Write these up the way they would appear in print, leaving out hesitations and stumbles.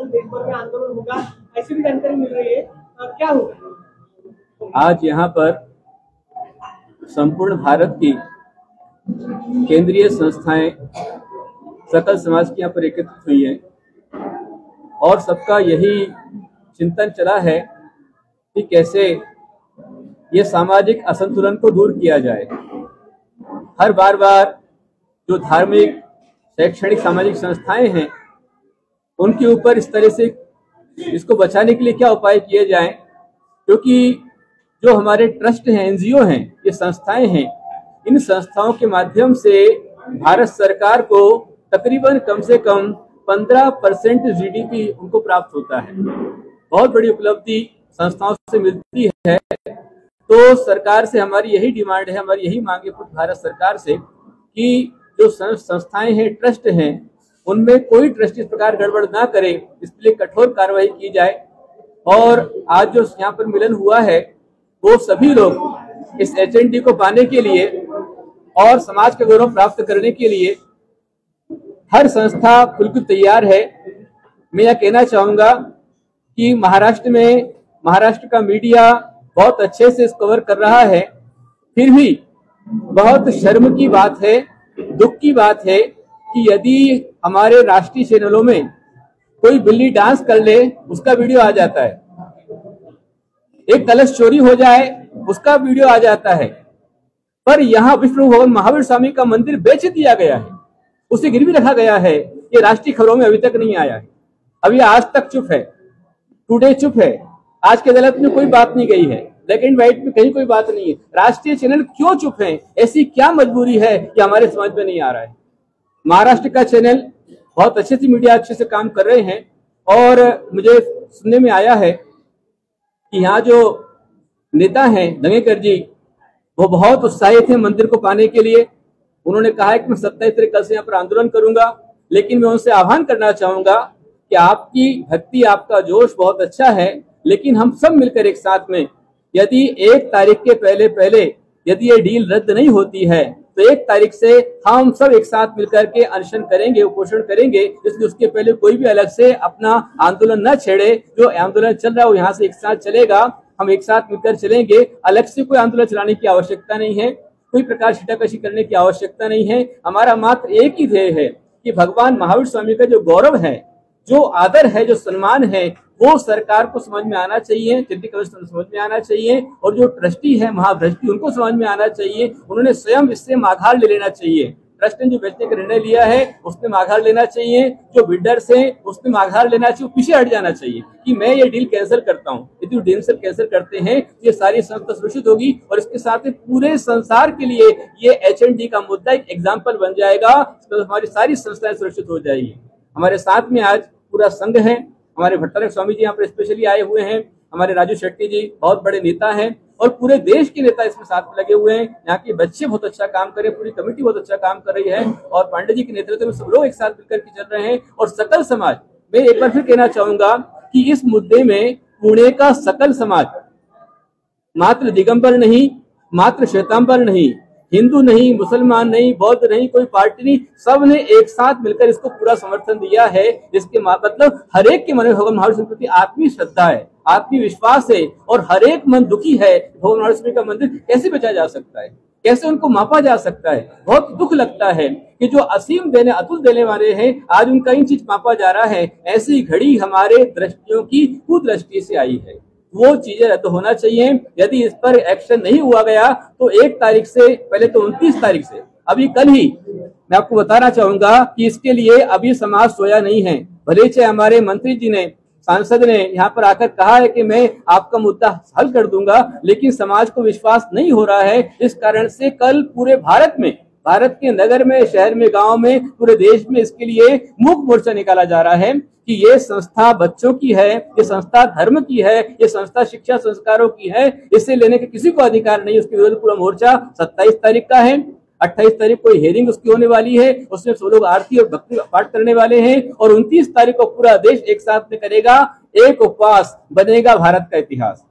कल देश भर में आंदोलन होगा, ऐसी भी जानकारी मिल रही है, क्या होगा? आज यहाँ पर संपूर्ण भारत की केंद्रीय संस्थाएं सकल समाज की यहाँ पर एकत्रित हुई हैं और सबका यही चिंतन चला है कि कैसे ये सामाजिक असंतुलन को दूर किया जाए। हर बार जो धार्मिक, शैक्षणिक, सामाजिक संस्थाएं हैं उनके ऊपर इस तरह से इसको बचाने के लिए क्या उपाय किए जाएं, क्योंकि जो हमारे ट्रस्ट हैं, एनजीओ हैं, ये संस्थाएं हैं, इन संस्थाओं के माध्यम से भारत सरकार को तकरीबन कम से कम 15% जीडीपी उनको प्राप्त होता है। बहुत बड़ी उपलब्धि संस्थाओं से मिलती है। तो सरकार से हमारी यही डिमांड है, हमारी यही मांग है भारत सरकार से कि जो संस्थाएं हैं, ट्रस्ट हैं, उनमें कोई ट्रस्ट इस प्रकार गड़बड़ ना करे, इसके लिए कठोर कार्रवाई की जाए। और आज जो यहाँ पर मिलन हुआ है वो सभी लोग इस एचएनडी को पाने के लिए और समाज का गौरव प्राप्त करने के लिए हर संस्था बिल्कुल तैयार है। मैं यह कहना चाहूंगा कि महाराष्ट्र का मीडिया बहुत अच्छे से इस कवर कर रहा है, फिर भी बहुत शर्म की बात है, दुख की बात है कि यदि हमारे राष्ट्रीय चैनलों में कोई बिल्ली डांस कर ले उसका वीडियो आ जाता है, एक कलश चोरी हो जाए उसका वीडियो आ जाता है, पर यहाँ विष्णु भगवान महावीर स्वामी का मंदिर बेच दिया गया है, उसे गिरवी रखा गया है। ये राष्ट्रीय खबरों में अभी तक नहीं आया है। अभी आज तक चुप है, टुडे चुप है, आज के अदालत में कोई बात नहीं गई है, ब्लैक एंड व्हाइट में कहीं कोई बात नहीं है। राष्ट्रीय चैनल क्यों चुप है? ऐसी क्या मजबूरी है कि हमारे समझ में नहीं आ रहा है। महाराष्ट्र का चैनल बहुत अच्छे से मीडिया अच्छे से काम कर रहे हैं और मुझे सुनने में आया है कि यहाँ जो नेता हैं दंगेकर जी, वो बहुत उत्साहित थे मंदिर को पाने के लिए। उन्होंने कहा है कि मैं 27 तारीख कल से यहाँ पर आंदोलन करूंगा, लेकिन मैं उनसे आह्वान करना चाहूंगा कि आपकी भक्ति, आपका जोश बहुत अच्छा है, लेकिन हम सब मिलकर एक साथ में यदि 1 तारीख के पहले यदि ये डील रद्द नहीं होती है तो 1 तारीख से हम सब एक साथ मिलकर के अनशन करेंगे, उपोषण करेंगे। इसलिए उसके पहले कोई भी अलग से अपना आंदोलन न छेड़े। जो आंदोलन चल रहा है वो यहाँ से एक साथ चलेगा, हम एक साथ मिलकर चलेंगे। अलग से कोई आंदोलन चलाने की आवश्यकता नहीं है, कोई प्रकार छिटाकशी करने की आवश्यकता नहीं है। हमारा मात्र एक ही ध्येय है कि भगवान महावीर स्वामी का जो गौरव है, जो आदर है, जो सम्मान है, वो सरकार को समझ में आना चाहिए, चिंती कमिश्नर समझ में आना चाहिए, और जो ट्रस्टी है महाभ्रष्टी उनको समझ में आना चाहिए। उन्होंने स्वयं इससे माघार ले लेना चाहिए। ट्रस्ट ने जो बेचने का निर्णय लिया है उसमें माघार लेना चाहिए, जो बिल्डर्स हैं उसमें माघार लेना चाहिए, पीछे हट जाना चाहिए कि मैं ये डील कैंसिल करता हूँ। यदि डील कैंसिल करते हैं ये सारी संस्था सुरक्षित होगी और इसके साथ ही पूरे संसार के लिए ये एचएनडी का मुद्दा एक एग्जाम्पल बन जाएगा, तो हमारी सारी संस्थाएं सुरक्षित हो जाएगी। हमारे साथ में आज पूरा संघ है, हमारे भट्टारक स्वामी जी यहाँ पर स्पेशली आए हुए हैं, हमारे राजू शेट्टी जी बहुत बड़े नेता हैं और पूरे देश के नेता इसमें साथ में लगे हुए हैं। यहाँ के बच्चे बहुत अच्छा काम कर रहे हैं, पूरी कमेटी बहुत अच्छा काम कर रही है और पांडे जी के नेतृत्व में सब लोग एक साथ मिलकर के चल रहे हैं। और सकल समाज, मैं एक बार फिर कहना चाहूंगा कि इस मुद्दे में पुणे का सकल समाज, मात्र दिगंबर नहीं, मात्र श्वेतांबर नहीं, हिंदू नहीं, मुसलमान नहीं, बौद्ध नहीं, कोई पार्टी नहीं, सब ने एक साथ मिलकर इसको पूरा समर्थन दिया है। जिसके मतलब हर एक के मन में भगवान महावीर स्वामी के प्रति आत्मीय श्रद्धा है, आत्मीय विश्वास है और हर एक मन दुखी है। भगवान महावीर स्वामी का मंदिर कैसे बचा जा सकता है, कैसे उनको मापा जा सकता है। बहुत दुख लगता है कि जो असीम देने, अतुल देने वाले हैं, आज उनका इन चीज मापा जा रहा है। ऐसी घड़ी हमारे दृष्टियों की कुदृष्टि से आई है, वो चीजें रद्द होना चाहिए। यदि इस पर एक्शन नहीं हुआ गया तो 1 तारीख से पहले तो 29 तारीख से, अभी कल ही मैं आपको बताना चाहूंगा कि इसके लिए अभी समाज सोया नहीं है। भले चाहे हमारे मंत्री जी ने, सांसद ने यहाँ पर आकर कहा है कि मैं आपका मुद्दा हल कर दूंगा, लेकिन समाज को विश्वास नहीं हो रहा है। इस कारण से कल पूरे भारत में, भारत के नगर में, शहर में, गांव में, पूरे देश में इसके लिए मूक मोर्चा निकाला जा रहा है कि ये संस्था बच्चों की है, ये संस्था धर्म की है, ये संस्था शिक्षा संस्कारों की है, इसे लेने के किसी को अधिकार नहीं। उसके विरुद्ध पूरा मोर्चा 27 तारीख का है। 28 तारीख को हियरिंग उसकी होने वाली है, उसमें सब लोग आरती और भक्ति पाठ करने वाले हैं और 29 तारीख को पूरा देश एक साथ में करेगा। एक उपवास बनेगा भारत का इतिहास।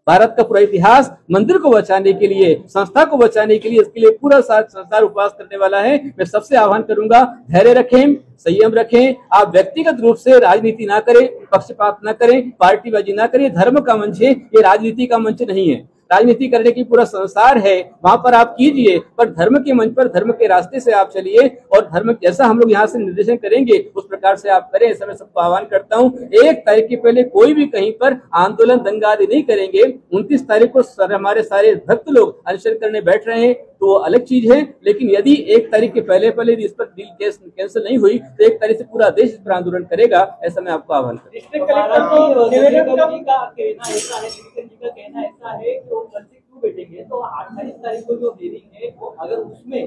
भारत का पूरा इतिहास मंदिर को बचाने के लिए, संस्था को बचाने के लिए, इसके लिए पूरा संसार उपवास करने वाला है। मैं सबसे आह्वान करूंगा, धैर्य रखें, संयम रखें। आप व्यक्तिगत रूप से राजनीति ना करें, पक्षपात ना करें, पार्टीबाजी ना करें। धर्म का मंच है, ये राजनीति का मंच नहीं है। राजनीति करने की पूरा संसार है, वहां पर आप कीजिए, पर धर्म के मंच पर, धर्म के रास्ते से आप चलिए और धर्म जैसा हम लोग यहाँ से निर्देशन करेंगे उस प्रकार से आप करें। ऐसा मैं सबको आह्वान करता हूँ। 1 तारीख के पहले कोई भी कहीं पर आंदोलन, दंगा आदि नहीं करेंगे। 29 तारीख को हमारे सारे भक्त लोग अनशन करने बैठ रहे हैं तो वो अलग चीज है, लेकिन यदि 1 तारीख के पहले इस पर डील कैंसिल नहीं हुई तो 1 तारीख से पूरा देश इस पर आंदोलन करेगा। ऐसा मैं आपको आह्वान करता हूं। डिस्ट्रिक्ट कलेक्टर को निवेदन का कहना ऐसा है, का कहना ऐसा है कि वो कल से क्यों बैठेंगे, तो 28 तारीख को जो हियरिंग है वो अगर उसमें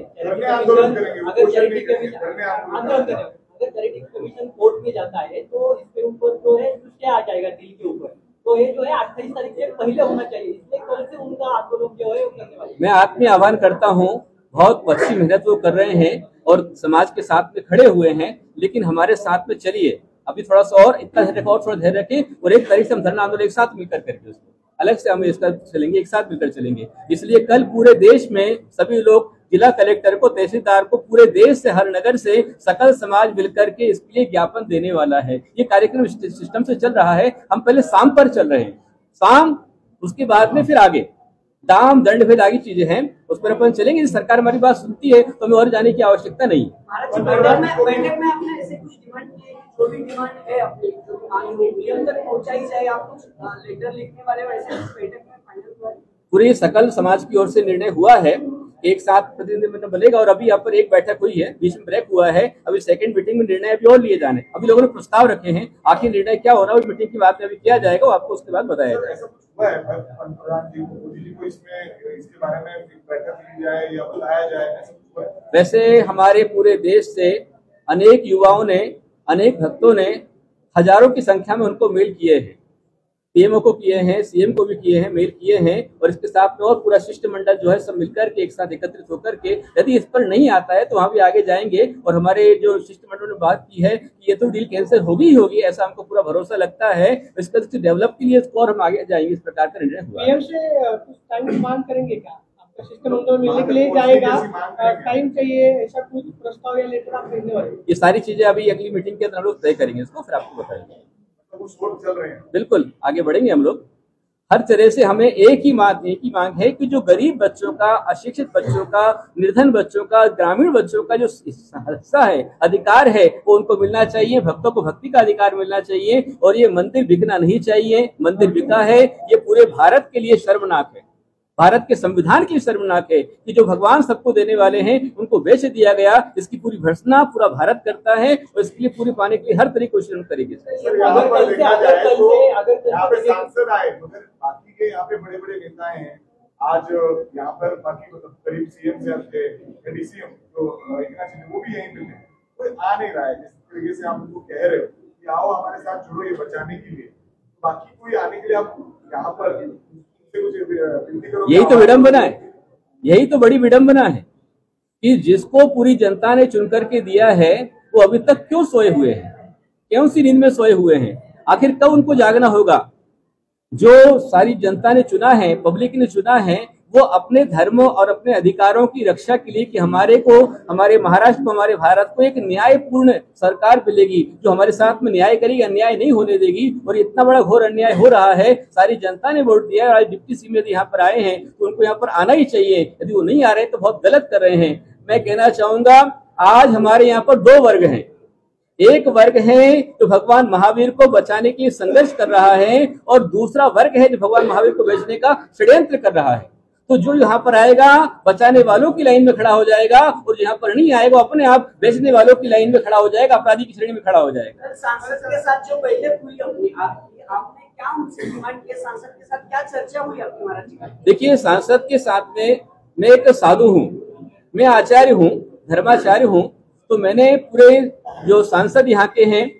आंदोलन करेंगे, अगर चैरिटी कमीशन कोर्ट में जाता है तो इसके ऊपर जो है स्टे आ जाएगा डील के ऊपर। तो ये जो है 28 तारीख से पहले होना चाहिए, इसलिए कल से उनका आंदोलन जो है वो करने वाले। मैं आत्मीय आह्वान करता हूँ, बहुत अच्छी मेहनत वो कर रहे हैं और समाज के साथ में खड़े हुए हैं, लेकिन हमारे साथ में चलिए अभी थोड़ा सा और इतना धैर्य और थोड़ा धैर्य रखें और 1 तारीख से हम धरना आंदोलन एक साथ मिलकर करके उसको अलग से हम इसका चलेंगे, एक साथ मिलकर चलेंगे। इसलिए कल पूरे देश में सभी लोग, जिला कलेक्टर को, तहसीलदार को, पूरे देश से, हर नगर से सकल समाज मिलकर के इसके लिए ज्ञापन देने वाला है। ये कार्यक्रम सिस्टम से चल रहा है। हम पहले शाम पर चल रहे हैं, शाम, उसके बाद में फिर आगे दाम दंड भेद आगे चीजें हैं, उस पर अपन चलेंगे। सरकार हमारी बात सुनती है तो हमें और जाने की आवश्यकता नहीं। बैठक में आपने ऐसे कुछ डिमांड की, जो भी डिमांड है अपनी नियम तक पहुंचाई जाए, आप कुछ लेटर लिखने वाले वैसे बैठक में फाइनल हुआ है? पूरी सकल समाज की ओर से निर्णय हुआ है, एक साथ प्रतिनिधिमंडल बनेगा और अभी यहाँ पर एक बैठक हुई है, बीच में ब्रेक हुआ है। अभी सेकंड मीटिंग में निर्णय अभी और लिए जाने, अभी लोगों ने प्रस्ताव रखे हैं। आखिर निर्णय क्या हो रहा है उस मीटिंग की बात में अभी किया जाएगा, वो आपको उसके बाद बताया जाएगा। इसके बारे में बैठक ली जाए या बताया जाए? वैसे हमारे पूरे देश से अनेक युवाओं ने, अनेक भक्तों ने हजारों की संख्या में उनको मेल किए हैं, पीएमओ को किए हैं, सीएम को भी किए हैं, मेल किए हैं और इसके साथ में और पूरा शिष्टमंडल जो है सब मिलकर के एक साथ एकत्रित होकर के, यदि इस पर नहीं आता है तो वहां भी आगे जाएंगे। और हमारे जो शिष्टमंडल ने बात की है कि ये तो डील कैंसिल होगी ही होगी, ऐसा हमको पूरा भरोसा लगता है। इसका डेवलप के लिए और हम आगे जाएंगे, इस प्रकार का निर्णय हुआ। पीएम से कुछ टाइम मांग करेंगे क्या? आपका शिष्टमंडल मिलने के लिए जाएगा, टाइम चाहिए, ऐसा कुछ प्रस्ताव या लेटर आप भेजने वाले? ये सारी चीजें अभी अगली मीटिंग के अंदर हम लोग तय करेंगे, इसको फिर आपको बताएंगे। चल रहे हैं, बिल्कुल आगे बढ़ेंगे हम लोग। हर तरह से हमें एक ही मांग है कि जो गरीब बच्चों का, अशिक्षित बच्चों का, निर्धन बच्चों का, ग्रामीण बच्चों का जो हिस्सा है, अधिकार है, वो उनको मिलना चाहिए। भक्तों को भक्ति का अधिकार मिलना चाहिए और ये मंदिर बिकना नहीं चाहिए। मंदिर बिका है, ये पूरे भारत के लिए शर्मनाक है, भारत के संविधान की शर्मनाक है कि जो भगवान सबको देने वाले हैं उनको बेच दिया गया। इसकी पूरी भर्त्सना पूरा भारत करता है और इसके लिए पूरी पाने के लिए हर तरीके कोशिश करेगी। अगर सांसद आए मगर बाकी के यहाँ पे बड़े बड़े नेता हैं, आज यहाँ पर बाकी करीब सीएम से डीसीएम तो वो भी यहीं मिलने, कोई आ नहीं रहा है। जिस तरीके से आप उनको कह रहे हो कि आओ हमारे साथ जुड़ो ये बचाने के लिए, बाकी कोई आने के लिए आप यहाँ पर यही तो विडंबना है, यही तो बड़ी विडंबना है कि जिसको पूरी जनता ने चुन करके दिया है वो अभी तक क्यों सोए हुए हैं, क्यों सी नींद में सोए हुए हैं। आखिर कब उनको जागना होगा? जो सारी जनता ने चुना है, पब्लिक ने चुना है, वो अपने धर्म और अपने अधिकारों की रक्षा के लिए कि हमारे को, हमारे महाराष्ट्र को, हमारे भारत को एक न्यायपूर्ण सरकार मिलेगी जो हमारे साथ में न्याय करेगी, अन्याय नहीं होने देगी। और इतना बड़ा घोर अन्याय हो रहा है, सारी जनता ने वोट दिया। आज डिप्टी सीएम यदि यहाँ पर आए हैं तो उनको यहाँ पर आना ही चाहिए, यदि वो नहीं आ रहे तो बहुत गलत कर रहे हैं। मैं कहना चाहूंगा आज हमारे यहाँ पर 2 वर्ग हैं। एक वर्ग है जो भगवान महावीर को बचाने के लिए संघर्ष कर रहा है और दूसरा वर्ग है जो भगवान महावीर को बेचने का षड्यंत्र कर रहा है। तो जो यहाँ पर आएगा बचाने वालों की लाइन में खड़ा हो जाएगा और यहाँ पर नहीं आएगा अपने आप बेचने वालों की लाइन में खड़ा हो जाएगा, अपराधी की श्रेणी में खड़ा हो जाएगा। सांसद के साथ जो बैठक हुई अपनी, आपने क्या उनसे डिमांड किया? सांसद के साथ क्या चर्चा हुई आपकी महाराज जी? देखिए, सांसद के साथ में मैं एक साधु हूँ, मैं आचार्य हूँ, धर्माचार्य हूँ, तो मैंने पूरे जो सांसद यहाँ के हैं,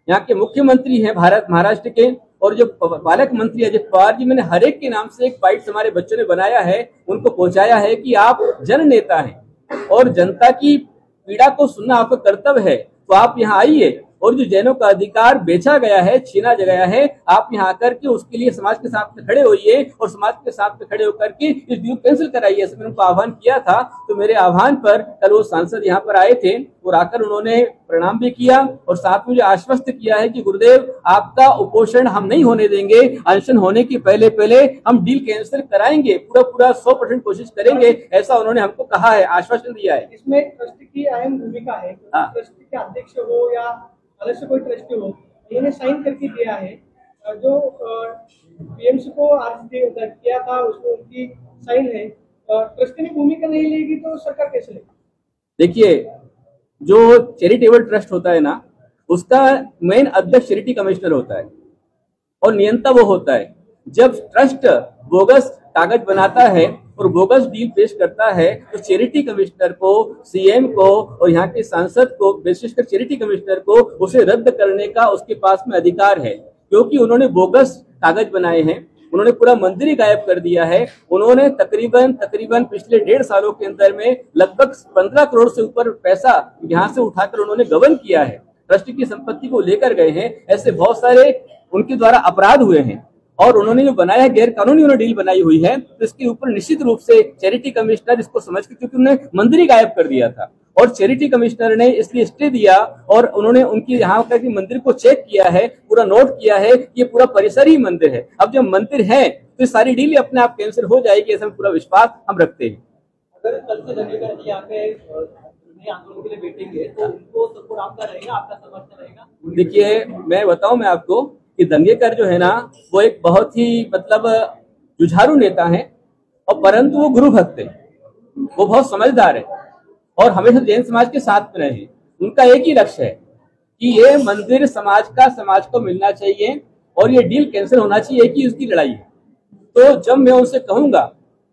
यहाँ के मुख्यमंत्री हैं भारत महाराष्ट्र के, और जो पालक मंत्री अजित पवार जी, मैंने हर एक के नाम से एक बाइट हमारे बच्चों ने बनाया है, उनको पहुंचाया है कि आप जन नेता हैं और जनता की पीड़ा को सुनना आपका कर्तव्य है, तो आप यहाँ आइए और जो जैनों का अधिकार बेचा गया है, छीना गया है, आप यहाँ आकर के उसके लिए समाज के साथ में खड़े होइए और समाज के साथ में खड़े होकर के इस डील कैंसिल कराइए। ऐसे मैंने उनको आह्वान किया था, तो मेरे आह्वान पर कल वो सांसद यहाँ पर आए थे और आकर उन्होंने प्रणाम भी किया और साथ में मुझे आश्वस्त किया है कि गुरुदेव आपका उपोषण हम नहीं होने देंगे, अनशन होने के पहले पहले हम डील कैंसिल कराएंगे, पूरा 100% कोशिश करेंगे, ऐसा उन्होंने हमको कहा है, आश्वासन दिया है। इसमें ट्रस्ट की अहम भूमिका है। ट्रस्ट के अध्यक्ष हो या अलग से कोई ट्रस्टी हो, इन्होंने साइन करके दिया है। जो पीएमसी को आज दर्ज किया था उसमें उनकी साइन है। ट्रस्टी ने भूमिका नहीं लेगी तो सरकार कैसे लेगी? देखिए, जो चैरिटेबल ट्रस्ट होता है ना, उसका मेन अध्यक्ष चैरिटी कमिश्नर होता है और नियंता वो होता है। जब ट्रस्ट बोगस कागज बनाता है और बोगस डील पेश करता है तो चैरिटी कमिश्नर को, सीएम को और यहाँ के सांसद को, विशेषकर चैरिटी कमिश्नर को उसे रद्द करने का उसके पास में अधिकार है, क्योंकि उन्होंने बोगस कागज बनाए हैं, उन्होंने पूरा मंदिर ही गायब कर दिया है। उन्होंने तकरीबन पिछले 1.5 सालों के अंदर में लगभग 15 करोड़ से ऊपर पैसा यहाँ से उठाकर उन्होंने गबन किया है, ट्रस्ट की संपत्ति को लेकर गए हैं। ऐसे बहुत सारे उनके द्वारा अपराध हुए हैं और उन्होंने जो बनाया है गैर कानूनी उन्होंने डील बनाई हुई है, तो इसके ऊपर निश्चित रूप से चैरिटी कमिश्नर इसको समझ के, क्योंकि उन्होंने मंदिर ही गायब कर दिया था और चैरिटी कमिश्नर ने इसलिए स्टे दिया और उन्होंने उनकी यहाँ का मंदिर को चेक किया है, पूरा नोट किया है, ये पूरा परिसर ही मंदिर है। अब जब मंदिर है तो सारी डील अपने आप कैंसिल हो जाएगी, ऐसा पूरा विश्वास हम रखते हैं। अगर कल से धन्यकर जी यहाँ पे आंदोलन के लिए बैठेंगे तो उनको सपोर्ट आपका रहेगा, आपका समर्थन रहेगा? देखिए, मैं बताऊं मैं आपको कि दंगेकर जो है ना, वो एक बहुत ही मतलब जुझारू नेता है और परंतु वो गुरु भक्त है, वो बहुत समझदार है और हमेशा जैन समाज के साथ में रहे। उनका एक ही लक्ष्य है कि ये मंदिर समाज को मिलना चाहिए और ये डील कैंसिल होना चाहिए, एक ही उसकी लड़ाई है। तो जब मैं उनसे कहूंगा,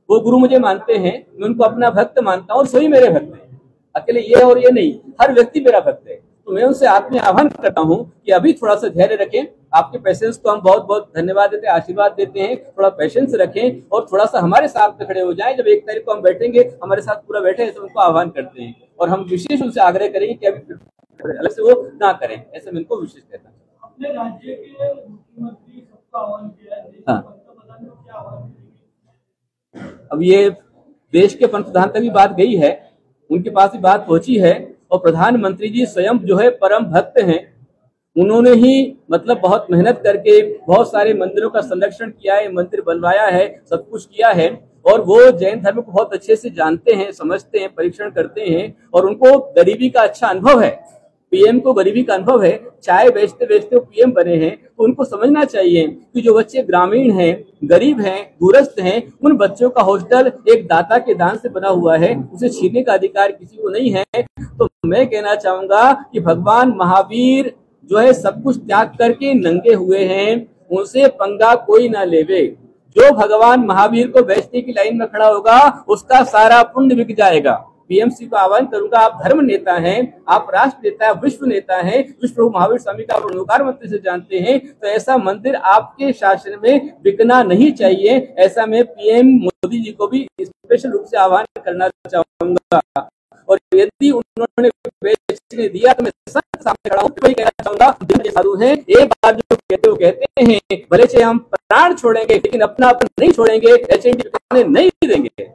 वो गुरु मुझे मानते हैं, मैं उनको अपना भक्त मानता हूँ और सभी मेरे भक्त हैं, अकेले ये और ये नहीं, हर व्यक्ति मेरा भक्त है। तो मैं उनसे आत्मीय आह्वान करता हूँ कि अभी थोड़ा सा धैर्य रखें, आपके पेशेंस को हम बहुत बहुत धन्यवाद देते हैं, आशीर्वाद देते हैं, थोड़ा पेशेंस रखें और थोड़ा सा हमारे साथ खड़े हो जाएं। जब 1 तारीख को हम बैठेंगे, हमारे साथ पूरा बैठे, ऐसे उनको आह्वान करते हैं और हम विशेष उनसे आग्रह करेंगे कि अभी अलग से वो ना करें, ऐसे मैं उनको विशेष कहता हूँ। अपने राज्य के मुख्यमंत्री सबका आह्वान किया है, पंतप्रधान ने क्या आह्वान किया? अब ये देश के पंतप्रधान तक भी बात गई है, उनके पास भी बात पहुंची है और प्रधानमंत्री जी स्वयं जो है परम भक्त हैं, उन्होंने ही मतलब बहुत मेहनत करके बहुत सारे मंदिरों का संरक्षण किया है, मंदिर बनवाया है, सब कुछ किया है और वो जैन धर्म को बहुत अच्छे से जानते हैं, समझते हैं, परीक्षण करते हैं और उनको गरीबी का अच्छा अनुभव है। पीएम को गरीबी का अनुभव है, चाय बेचते बेचते वो पीएम बने हैं, तो उनको समझना चाहिए कि जो बच्चे ग्रामीण हैं, गरीब हैं, दूरस्थ हैं, उन बच्चों का हॉस्टल एक दाता के दान से बना हुआ है, उसे छीनने का अधिकार किसी को नहीं है। तो मैं कहना चाहूंगा कि भगवान महावीर जो है सब कुछ त्याग करके नंगे हुए हैं, उनसे पंगा कोई ना लेवे। जो भगवान महावीर को बेचने की लाइन में खड़ा होगा, उसका सारा पुण्य बिक जाएगा। पीएमसी को आह्वान करूंगा, आप धर्म नेता हैं, आप राष्ट्र नेता है, विश्व नेता हैं, विश्व महावीर स्वामी का ओंकार मंत्र से जानते हैं, तो ऐसा मंदिर आपके शासन में बिकना नहीं चाहिए। ऐसा मैं पीएम मोदी जी को भी स्पेशल रूप से आह्वान करना चाहूंगा और यदि उन्होंने बेचने दिया तो मैं सामने खड़ा हूँ, वही कहना चाहूंगा, साधु हैं, एक बार जो कहते वो कहते हैं, भले से हम प्राण छोड़ेंगे लेकिन अपना अपन नहीं छोड़ेंगे, HND नहीं देंगे।